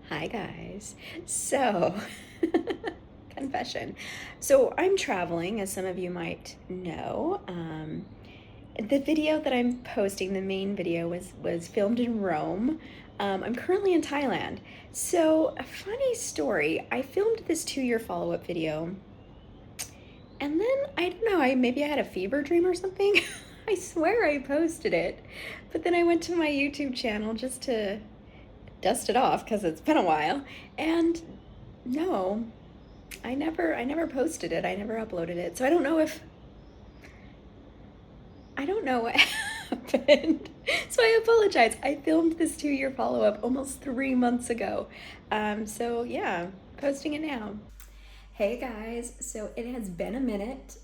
Hi guys. So, confession. So I'm traveling, as some of you might know. The video that I'm posting, the main video, was filmed in Rome. I'm currently in Thailand. So, a funny story. I filmed this 2-year follow-up video, and then I don't know. Maybe I had a fever dream or something. I swear I posted it, but then I went to my YouTube channel just to dust it off because it's been a while, and no, I never posted it. I never uploaded it. So I don't know what happened. So I apologize. I filmed this 2-year follow-up almost 3 months ago. So yeah, posting it now. Hey guys, so it has been a minute,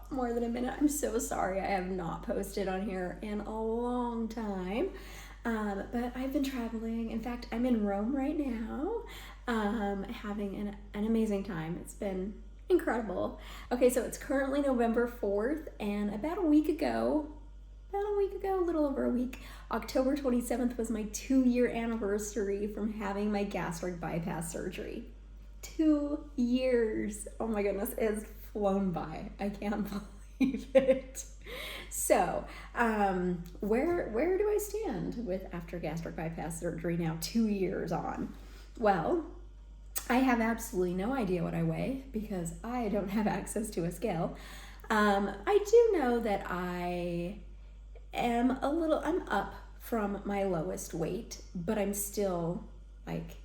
more than a minute. I'm so sorry I have not posted on here in a long time. But I've been traveling. In fact, I'm in Rome right now, having an amazing time. It's been incredible. Okay, so it's currently November 4th, and about a little over a week, October 27th was my 2-year anniversary from having my gastric bypass surgery. 2 years. Oh my goodness, it has flown by. I can't believe it. So, where do I stand with after gastric bypass surgery now 2 years on? Well, I have absolutely no idea what I weigh because I don't have access to a scale. I do know that I'm up from my lowest weight, but I'm still like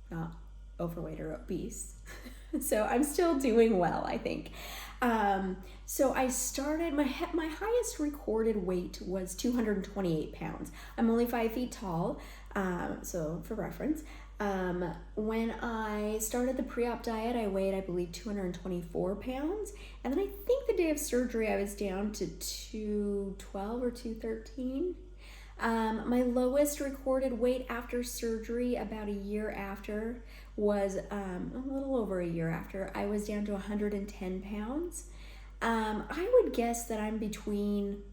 not overweight or obese. So I'm still doing well, I think. So I started, my highest recorded weight was 228 pounds. I'm only 5 feet tall, so for reference. When I started the pre-op diet, I weighed, I believe, 224 pounds. And then I think the day of surgery, I was down to 212 or 213. My lowest recorded weight after surgery, about a year after, was a little over a year after, I was down to 110 pounds. I would guess that I'm between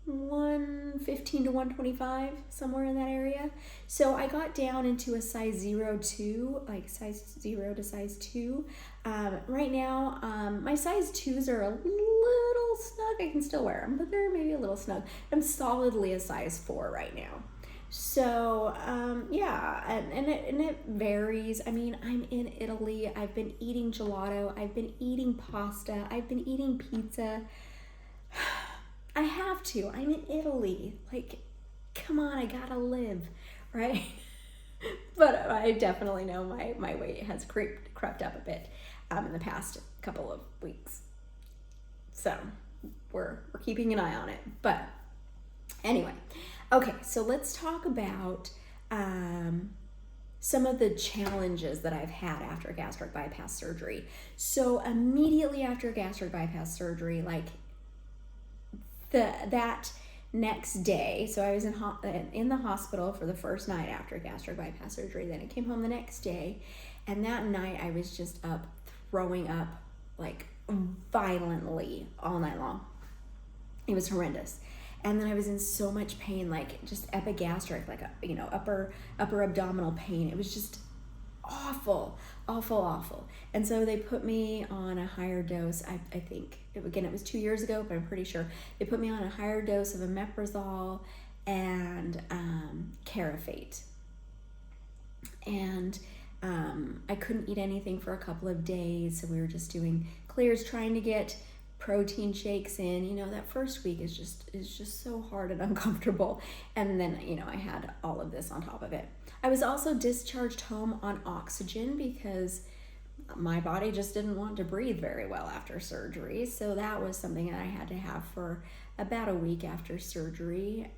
115 to 125, somewhere in that area. So I got down into a size 02, like size 0 to size 2. Right now, my size 2s are a little snug. I can still wear them, but they're maybe a little snug. I'm solidly a size 4 right now. So, yeah, and it varies. I mean, I'm in Italy. I've been eating gelato. I've been eating pasta. I've been eating pizza. I have to. I'm in Italy. Like, come on, I gotta live, right? But I definitely know my weight has crept up a bit in the past couple of weeks. So we're keeping an eye on it. But anyway, okay, so let's talk about some of the challenges that I've had after gastric bypass surgery. So immediately after gastric bypass surgery, like that next day, so I was in the hospital for the first night after gastric bypass surgery. Then I came home the next day, and that night I was just up throwing up like violently all night long. It was horrendous. And then I was in so much pain, like just epigastric, like upper abdominal pain. It was just awful. And so they put me on a higher dose. I think it was 2 years ago, but I'm pretty sure they put me on a higher dose of omeprazole and Carafate. And I couldn't eat anything for a couple of days, so we were just doing clears, trying to get protein shakes in. That first week is just so hard and uncomfortable. And then, I had all of this on top of it. I was also discharged home on oxygen because my body just didn't want to breathe very well after surgery. So that was something that I had to have for about a week after surgery.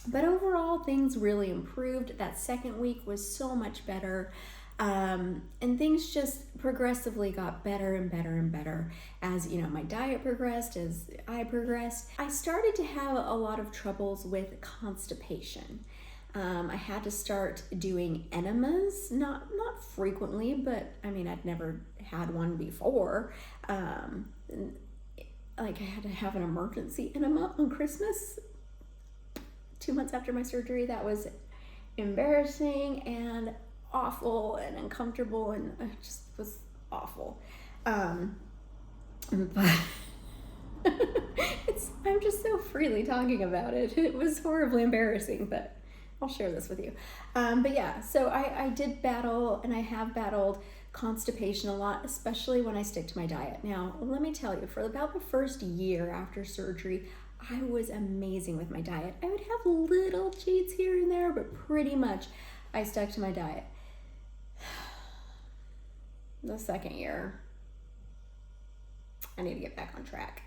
But overall, things really improved. That second week was so much better. And things just progressively got better and better and better as, my diet progressed, as I progressed. I started to have a lot of troubles with constipation. I had to start doing enemas, not frequently, but I mean, I'd never had one before. Like I had to have an emergency enema on Christmas, 2 months after my surgery. That was embarrassing and awful and uncomfortable, and it just was awful. But I'm just so freely talking about it. It was horribly embarrassing, but I'll share this with you. But yeah, so I did battle, and I have battled constipation a lot, especially when I stick to my diet. Now, let me tell you, for about the first year after surgery, I was amazing with my diet. I would have little cheats here and there, but pretty much I stuck to my diet. The second year, I need to get back on track.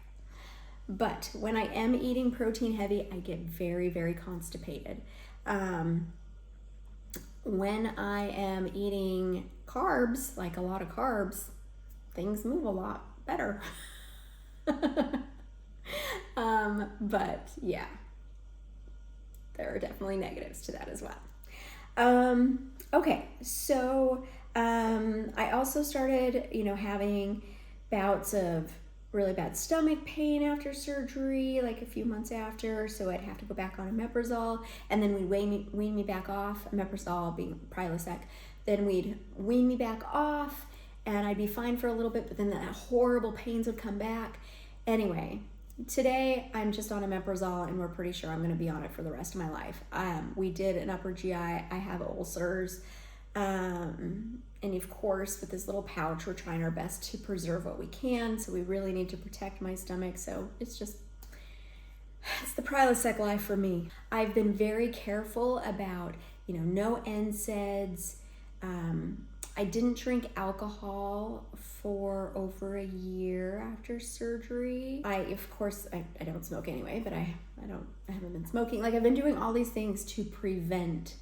But when I am eating protein heavy, I get very, very constipated. When I am eating carbs, like a lot of carbs, things move a lot better. But yeah, there are definitely negatives to that as well. Okay, so I also started, having bouts of really bad stomach pain after surgery, like a few months after, so I'd have to go back on omeprazole, and then we'd wean me back off, omeprazole being Prilosec, then we'd wean me back off, and I'd be fine for a little bit, but then that horrible pains would come back. Anyway, today I'm just on omeprazole, and we're pretty sure I'm going to be on it for the rest of my life. We did an upper GI, I have ulcers, and of course, with this little pouch, we're trying our best to preserve what we can. So we really need to protect my stomach. So it's the Prilosec life for me. I've been very careful about, no NSAIDs. I didn't drink alcohol for over a year after surgery. Of course, I don't smoke anyway, but I haven't been smoking. Like, I've been doing all these things to prevent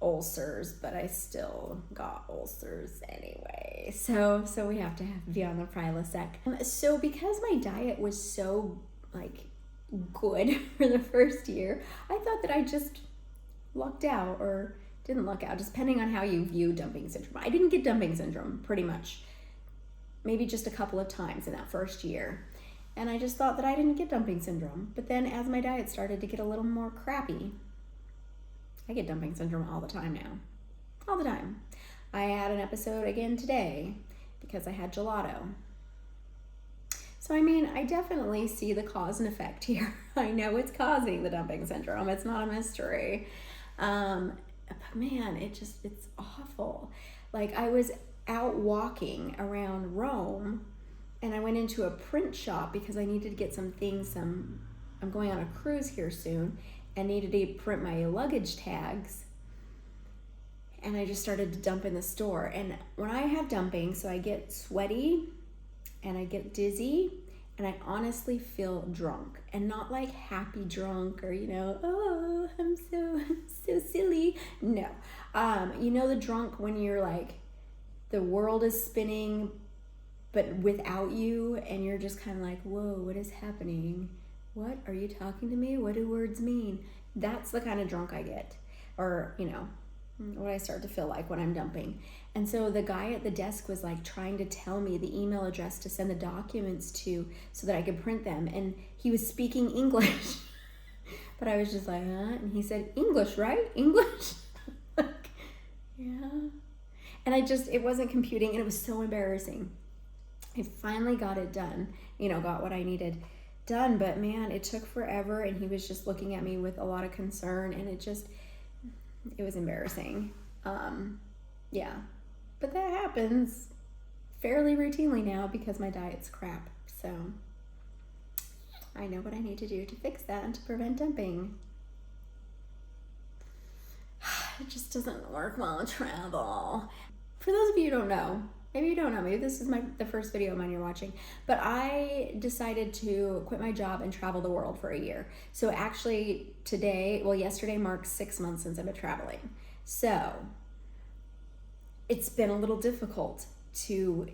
ulcers, but I still got ulcers anyway. So we have to be on the Prilosec. So because my diet was so good for the first year, I thought that I just lucked out, or didn't luck out, depending on how you view dumping syndrome. I didn't get dumping syndrome pretty much, maybe just a couple of times in that first year. And I just thought that I didn't get dumping syndrome. But then as my diet started to get a little more crappy, I get dumping syndrome all the time now. All the time. I had an episode again today because I had gelato. So, I definitely see the cause and effect here. I know it's causing the dumping syndrome. It's not a mystery. But man, it's awful. Like, I was out walking around Rome, and I went into a print shop because I needed to get some things. I'm going on a cruise here soon, and needed to print my luggage tags, and I just started to dump in the store. And when I have dumping, so I get sweaty and I get dizzy, and I honestly feel drunk, and not like happy drunk or oh, I'm so silly. No, the drunk when you're like the world is spinning but without you, and you're just kind of like, whoa, what is happening? What are you talking to me? What do words mean? That's the kind of drunk I get, or what I start to feel like when I'm dumping. And so the guy at the desk was trying to tell me the email address to send the documents to so that I could print them, and he was speaking English. But I was just like, huh? And he said, English, right? English? Yeah. And it wasn't computing, and it was so embarrassing. I finally got it done, got what I needed done, but man, it took forever, and he was just looking at me with a lot of concern, and it was embarrassing. Yeah, but that happens fairly routinely now because my diet's crap, so I know what I need to do to fix that and to prevent dumping. It just doesn't work well in travel. For those of you who don't know, maybe you don't know, maybe this is the first video of mine you're watching, but I decided to quit my job and travel the world for a year. So actually yesterday marks 6 months since I've been traveling. So it's been a little difficult to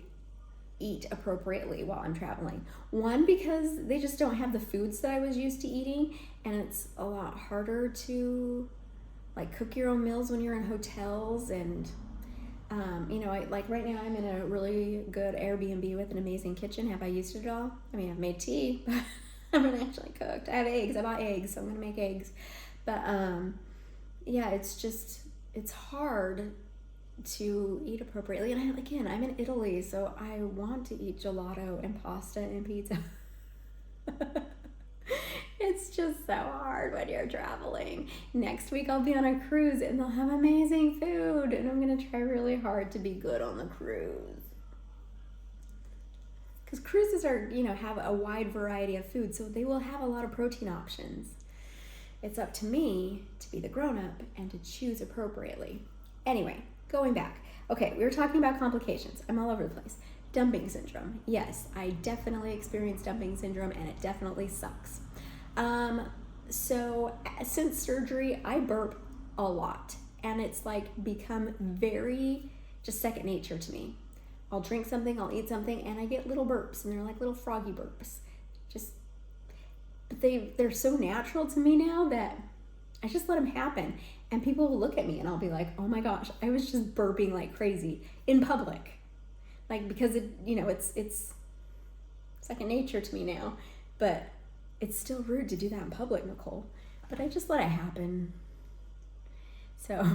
eat appropriately while I'm traveling. One, because they just don't have the foods that I was used to eating, and it's a lot harder to cook your own meals when you're in hotels, and right now I'm in a really good Airbnb with an amazing kitchen. Have I used it all? I've made tea, but I haven't actually cooked. I have eggs. I bought eggs, so I'm gonna make eggs. But yeah, it's hard to eat appropriately. And again, I'm in Italy, so I want to eat gelato and pasta and pizza. It's just so hard when you're traveling. Next week I'll be on a cruise and they'll have amazing food, and I'm gonna try really hard to be good on the cruise. Because cruises are, have a wide variety of food, so they will have a lot of protein options. It's up to me to be the grown-up and to choose appropriately. Anyway, going back. Okay, we were talking about complications. I'm all over the place. Dumping syndrome. Yes, I definitely experienced dumping syndrome, and it definitely sucks. So since surgery, I burp a lot, and it's like become very just second nature to me. I'll drink something, I'll eat something, and I get little burps, and they're like little froggy burps. But they're so natural to me now that I just let them happen. And people will look at me and I'll be like, oh my gosh, I was just burping like crazy in public. Like, because it's second nature to me now, but it's still rude to do that in public, Nicole. But I just let it happen. So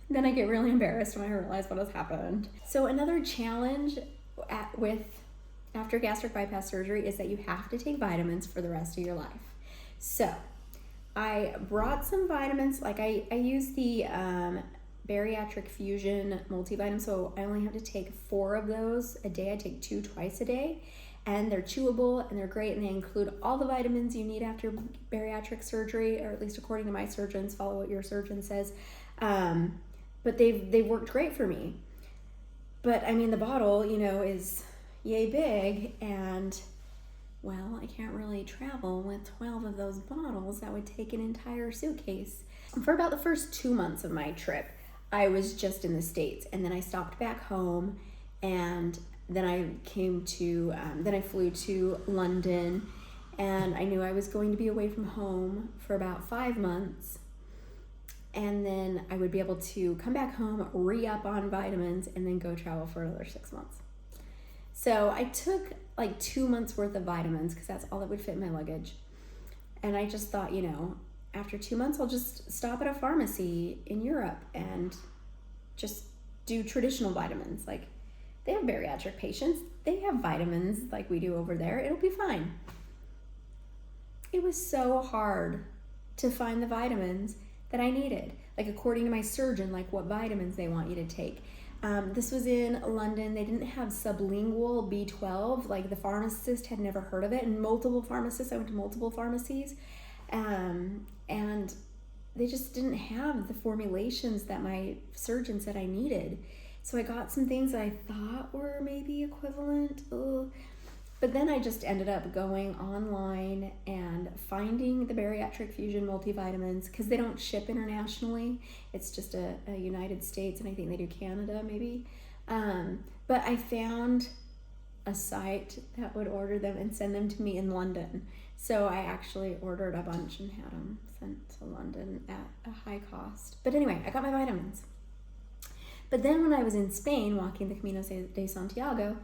then I get really embarrassed when I realize what has happened. So another challenge after gastric bypass surgery is that you have to take vitamins for the rest of your life. So I brought some vitamins, like I use the bariatric fusion multivitamin, so I only have to take 4 of those a day. I take 2 twice a day, and they're chewable and they're great, and they include all the vitamins you need after bariatric surgery, or at least according to my surgeons. Follow what your surgeon says. But they've worked great for me. But I mean, the bottle, is yay big, and well, I can't really travel with 12 of those bottles. That would take an entire suitcase. For about the first 2 months of my trip, I was just in the States, and then I stopped back home, and then I flew to London, and I knew I was going to be away from home for about 5 months, and then I would be able to come back home, re-up on vitamins, and then go travel for another 6 months. So I took like 2 months worth of vitamins because that's all that would fit in my luggage. And I just thought, after 2 months, I'll just stop at a pharmacy in Europe and just do traditional vitamins. Like, they have bariatric patients. They have vitamins like we do over there. It'll be fine. It was so hard to find the vitamins that I needed. Like, according to my surgeon, like what vitamins they want you to take. This was in London. They didn't have sublingual B12. Like, the pharmacist had never heard of it. And multiple pharmacists, I went to multiple pharmacies. And they just didn't have the formulations that my surgeon said I needed. So I got some things that I thought were maybe equivalent. But then I just ended up going online and finding the bariatric fusion multivitamins, because they don't ship internationally. It's just a United States, and I think they do Canada maybe. But I found a site that would order them and send them to me in London. So I actually ordered a bunch and had them sent to London at a high cost. But anyway, I got my vitamins. But then when I was in Spain walking the Camino de Santiago,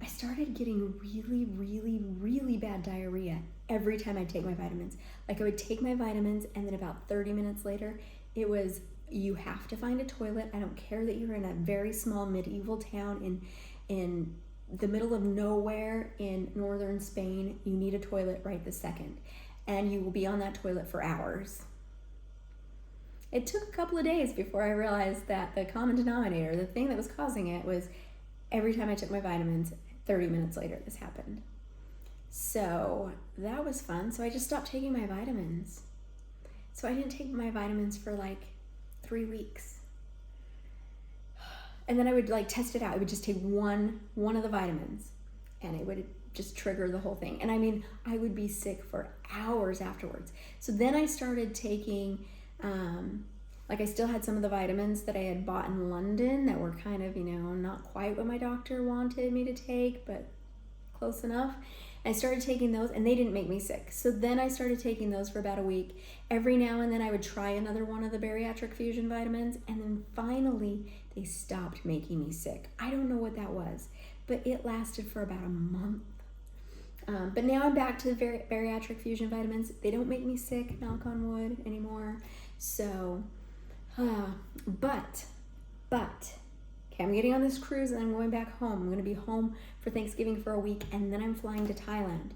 I started getting really, really, really bad diarrhea every time I'd take my vitamins. Like, I would take my vitamins, and then about 30 minutes later, it was, you have to find a toilet. I don't care that you're in a very small medieval town in the middle of nowhere in northern Spain. You need a toilet right this second, and you will be on that toilet for hours. It took a couple of days before I realized that the common denominator, the thing that was causing it, was every time I took my vitamins, 30 minutes later, this happened. So that was fun. So I just stopped taking my vitamins. So I didn't take my vitamins for like 3 weeks. And then I would like test it out. I would just take one of the vitamins, and it would just trigger the whole thing. And I mean, I would be sick for hours afterwards. So then I started taking, I still had some of the vitamins that I had bought in London that were kind of, not quite what my doctor wanted me to take, but close enough. I started taking those, and they didn't make me sick. So then I started taking those for about a week. Every now and then I would try another one of the bariatric fusion vitamins, and then finally they stopped making me sick. I don't know what that was, but it lasted for about a month. But now I'm back to the bariatric fusion vitamins. They don't make me sick, knock on wood, anymore. So But, okay, I'm getting on this cruise and I'm going back home. I'm going to be home for Thanksgiving for a week, and then I'm flying to Thailand.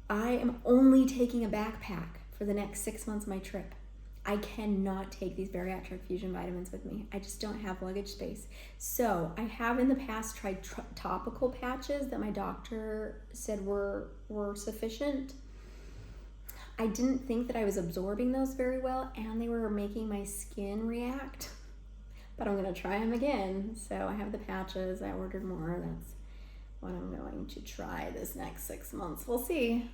I am only taking a backpack for the next 6 months of my trip. I cannot take these bariatric fusion vitamins with me. I just don't have luggage space. So I have in the past tried topical patches that my doctor said were sufficient. I didn't think that I was absorbing those very well, and they were making my skin react. But I'm gonna try them again. So I have the patches, I ordered more. That's what I'm going to try this next 6 months. We'll see,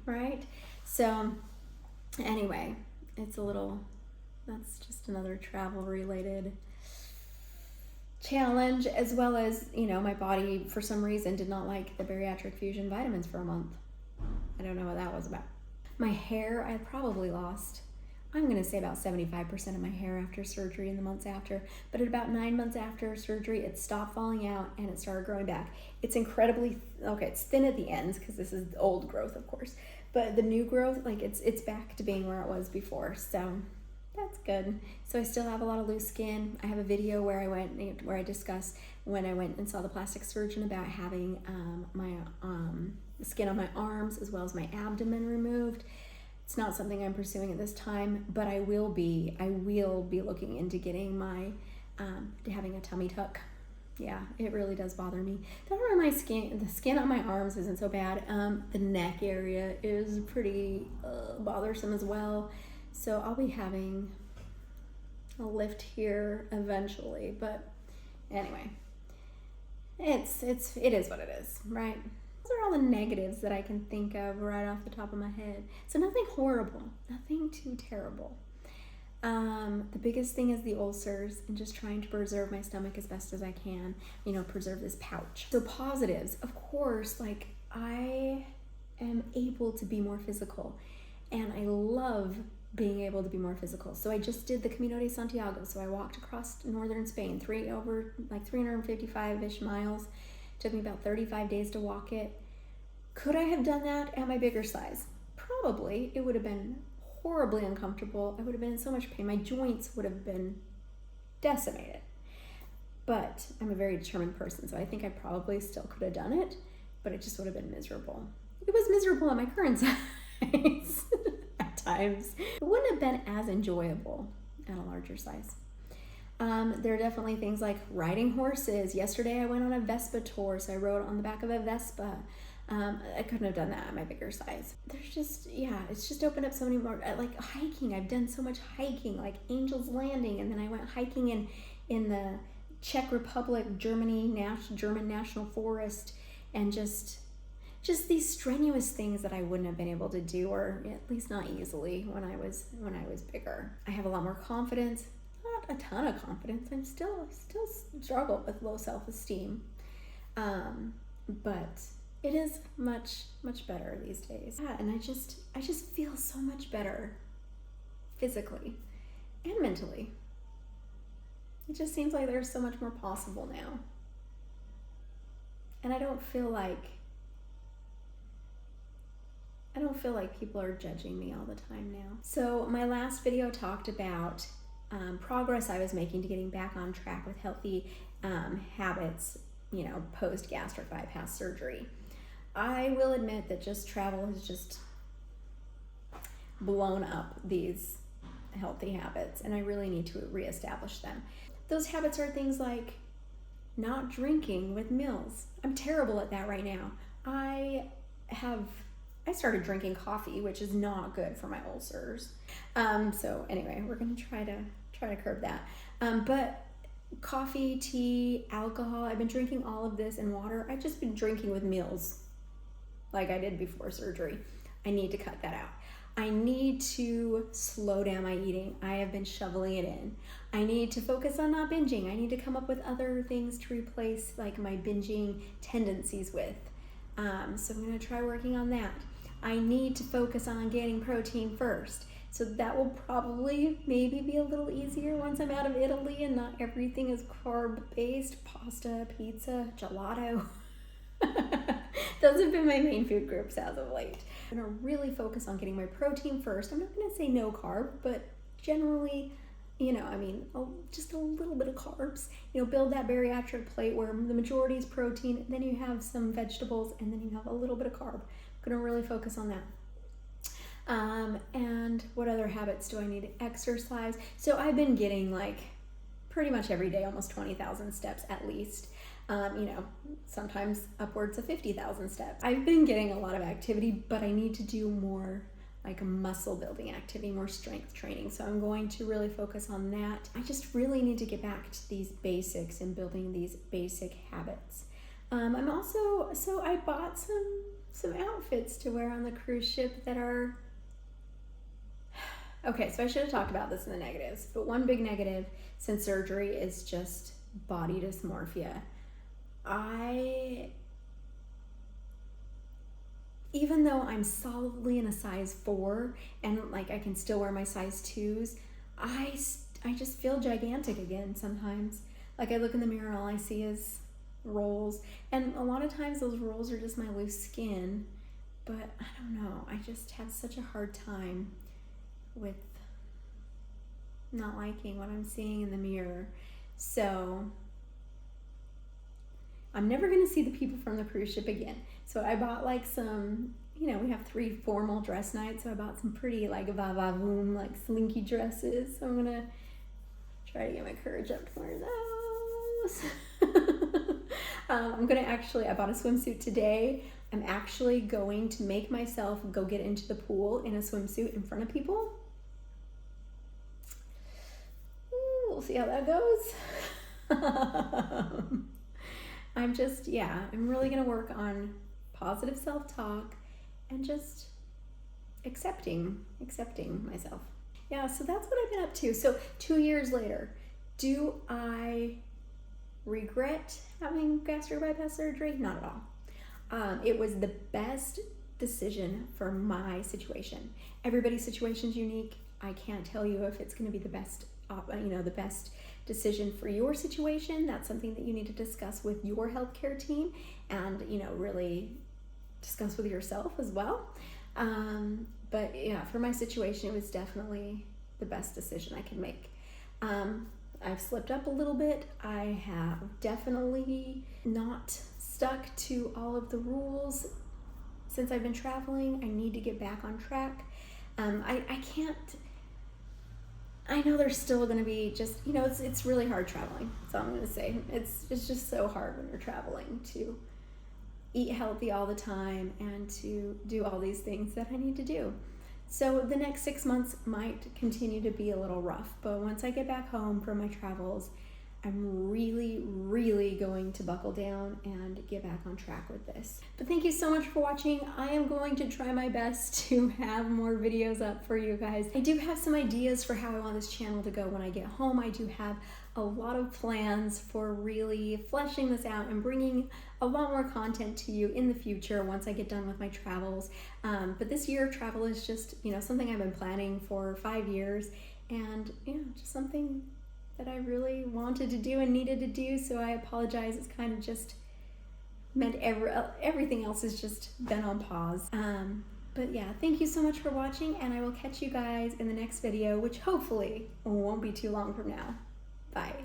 right? So anyway, that's just another travel related challenge, as well as, my body for some reason did not like the bariatric fusion vitamins for a month. I don't know what that was about. My hair, I probably lost, I'm going to say about 75% of my hair after surgery in the months after. But at about 9 months after surgery, it stopped falling out and it started growing back. It's incredibly, it's thin at the ends because this is old growth, of course. But the new growth, it's back to being where it was before. So that's good. So I still have a lot of loose skin. I have a video where I discuss when I went and saw the plastic surgeon about having my skin on my arms as well as my abdomen removed. It's not something I'm pursuing at this time, but I will be looking into getting having a tummy tuck. Yeah, it really does bother me. The skin on my arms isn't so bad. The neck area is pretty bothersome as well. So I'll be having a lift here eventually, but anyway, it is what it is, right? Those are all the negatives that I can think of right off the top of my head. So nothing horrible, nothing too terrible. The biggest thing is the ulcers and just trying to preserve my stomach as best as I can, preserve this pouch. So positives, of course, I am able to be more physical, and I love being able to be more physical. So I just did the Camino de Santiago. So I walked across northern Spain, over 355-ish miles. Took me about 35 days to walk it. Could I have done that at my bigger size? Probably. It would have been horribly uncomfortable. I would have been in so much pain. My joints would have been decimated. But I'm a very determined person, so I think I probably still could have done it, but it just would have been miserable. It was miserable at my current size at times. It wouldn't have been as enjoyable at a larger size. There are definitely things like riding horses. Yesterday I went on a Vespa tour, so I rode on the back of a Vespa. I couldn't have done that at my bigger size. There's just, it's just opened up so many more, like hiking. I've done so much hiking, like Angel's Landing, and then I went hiking in the Czech Republic, German National Forest, and just these strenuous things that I wouldn't have been able to do, or at least not easily when I was bigger. I have a lot more confidence. Not a ton of confidence. I'm still struggle with low self-esteem, but it is much better these days. Yeah, and I just feel so much better physically and mentally. It just seems like there's so much more possible now, and I don't feel like people are judging me all the time now. So my last video talked about progress I was making to getting back on track with healthy habits, post gastric bypass surgery. I will admit that just travel has just blown up these healthy habits, and I really need to reestablish them. Those habits are things like not drinking with meals. I'm terrible at that right now. I started drinking coffee, which is not good for my ulcers. So anyway, we're gonna try to curb that. But coffee, tea, alcohol, I've been drinking all of this, and water. I've just been drinking with meals like I did before surgery. I need to cut that out. I need to slow down my eating. I have been shoveling it in. I need to focus on not binging. I need to come up with other things to replace like my binging tendencies with. So I'm gonna try working on that. I need to focus on getting protein first. So that will probably maybe be a little easier once I'm out of Italy and not everything is carb-based. Pasta, pizza, gelato. Those have been my main food groups as of late. I'm gonna really focus on getting my protein first. I'm not gonna say no carb, but generally you know, I mean, just a little bit of carbs. You know, build that bariatric plate where the majority is protein, then you have some vegetables, and then you have a little bit of carb. I'm gonna really focus on that. And what other habits do I need to exercise? So I've been getting like pretty much every day, almost 20,000 steps at least. You know, sometimes upwards of 50,000 steps. I've been getting a lot of activity, but I need to do more like muscle building activity, more strength training. So I'm going to really focus on that. I just really need to get back to these basics and building these basic habits. I'm also, so I bought some outfits to wear on the cruise ship that are, okay, so I should have talked about this in the negatives, but one big negative since surgery is just body dysmorphia. Even though I'm solidly in a size 4 and like I can still wear my size 2s, I just feel gigantic again sometimes. Like I look in the mirror and all I see is rolls, and a lot of times those rolls are just my loose skin, but I don't know, I just have such a hard time with not liking what I'm seeing in the mirror. So I'm never gonna see the people from the cruise ship again. So I bought like some, you know, we have 3 formal dress nights, so I bought some pretty like va-va-voom, like slinky dresses. So I'm gonna try to get my courage up to wear those. I bought a swimsuit today. I'm actually going to make myself go get into the pool in a swimsuit in front of people. We'll see how that goes. I'm really gonna work on positive self-talk and just accepting myself. Yeah, so that's what I've been up to. So 2 years later, do I regret having gastric bypass surgery? Not at all. It was the best decision for my situation. Everybody's situation is unique. I can't tell you if it's going to be the best, the best decision for your situation. That's something that you need to discuss with your healthcare team and, really discuss with yourself as well. But yeah, for my situation, it was definitely the best decision I could make. I've slipped up a little bit. I have definitely not stuck to all of the rules since I've been traveling. I need to get back on track. I know there's still going to be just, it's really hard traveling. That's all I'm going to say. It's just so hard when you're traveling to eat healthy all the time and to do all these things that I need to do. So the next 6 months might continue to be a little rough, but once I get back home from my travels, I'm really, really going to buckle down and get back on track with this. But thank you so much for watching. I am going to try my best to have more videos up for you guys. I do have some ideas for how I want this channel to go when I get home. I do have a lot of plans for really fleshing this out and bringing a lot more content to you in the future once I get done with my travels. But this year of travel is just, something I've been planning for 5 years, and just something that I really wanted to do and needed to do. So I apologize. It's kind of just meant everything else has just been on pause. But yeah, thank you so much for watching, and I will catch you guys in the next video, which hopefully won't be too long from now. Bye.